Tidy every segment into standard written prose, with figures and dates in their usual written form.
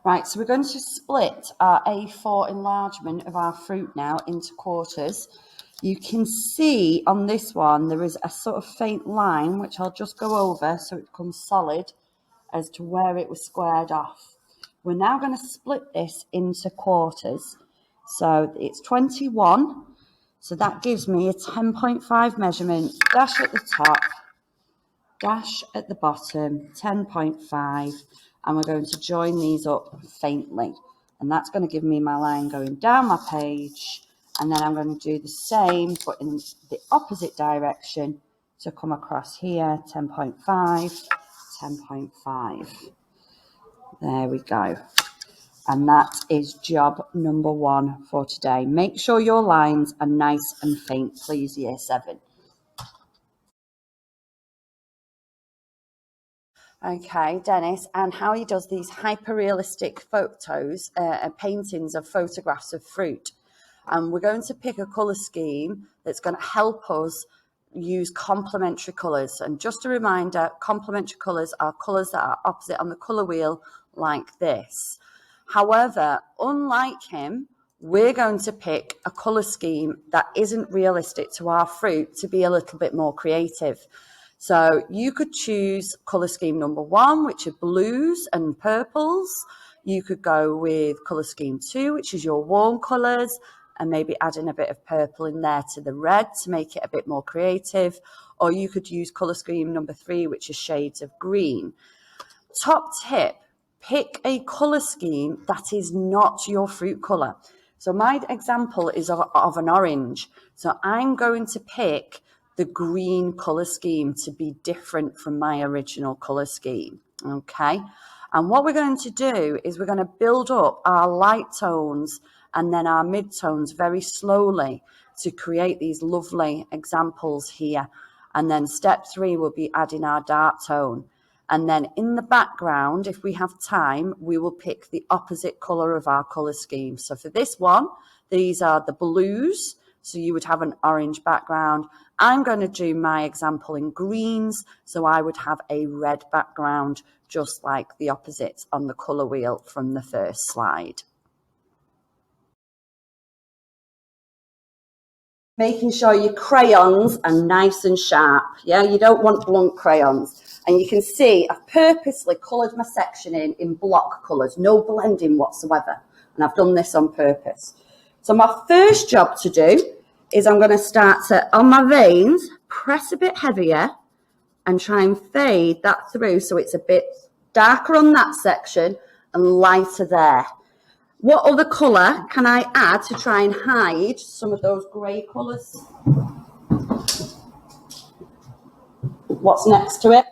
Right, so we're going to split our A4 enlargement of our fruit now into quarters. You can see on this one there is a sort of faint line which I'll just go over so it becomes solid as to where it was squared off. We're now going to split this into quarters. So it's 21, so that gives me a 10.5 measurement, dash at the top, dash at the bottom, 10.5, and we're going to join these up faintly, and that's going to give me my line going down my page, and then I'm going to do the same but in the opposite direction to come across here, 10.5, 10.5. There we go. And that is job number 1 for today. Make sure your lines are nice and faint, please, year 7. Okay, Dennis, and how he does these hyper-realistic photos, paintings of photographs of fruit. And we're going to pick a colour scheme that's going to help us use complementary colours. And just a reminder, complementary colours are colours that are opposite on the colour wheel like this. However, unlike him, we're going to pick a colour scheme that isn't realistic to our fruit to be a little bit more creative. So you could choose colour scheme number 1, which are blues and purples. You could go with colour scheme 2, which is your warm colours, and maybe adding a bit of purple in there to the red to make it a bit more creative. Or you could use colour scheme number 3, which is shades of green. Top tip, pick a colour scheme that is not your fruit colour. So my example is of an orange. So I'm going to pick the green colour scheme to be different from my original colour scheme, okay? And what we're going to do is we're going to build up our light tones and then our mid-tones very slowly to create these lovely examples here. And then step 3 will be adding our dark tone. And then in the background, if we have time, we will pick the opposite colour of our colour scheme. So for this one, these are the blues. So you would have an orange background. I'm going to do my example in greens, so I would have a red background, just like the opposite on the colour wheel from the first slide. Making sure your crayons are nice and sharp. Yeah, you don't want blunt crayons. And you can see I've purposely coloured my section in block colours, no blending whatsoever. And I've done this on purpose. So my first job to do is I'm going to start to, on my veins, press a bit heavier and try and fade that through so it's a bit darker on that section and lighter there. What other colour can I add to try and hide some of those grey colours? What's next to it?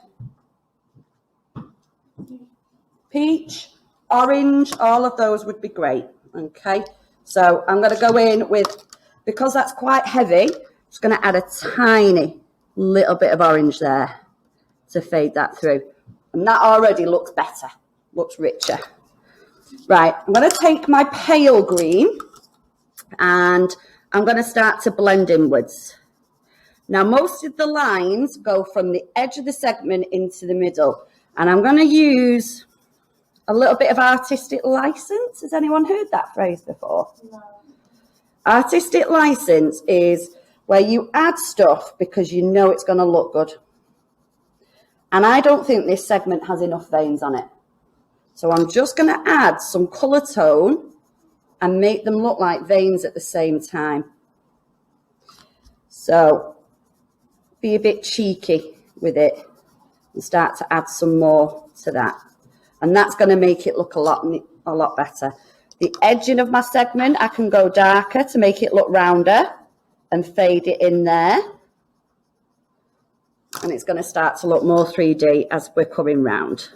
Peach, orange, all of those would be great. Okay, so I'm going to go in with, because that's quite heavy, I'm just going to add a tiny little bit of orange there to fade that through. And that already looks better, looks richer. Right, I'm going to take my pale green and I'm going to start to blend inwards. Now, most of the lines go from the edge of the segment into the middle. And I'm going to use a little bit of artistic license. Has anyone heard that phrase before? No. Artistic license is where you add stuff because you know it's going to look good. And I don't think this segment has enough veins on it. So I'm just going to add some colour tone and make them look like veins at the same time. So be a bit cheeky with it and start to add some more to that. And that's going to make it look a lot better. The edging of my segment, I can go darker to make it look rounder and fade it in there. And it's going to start to look more 3D as we're coming round.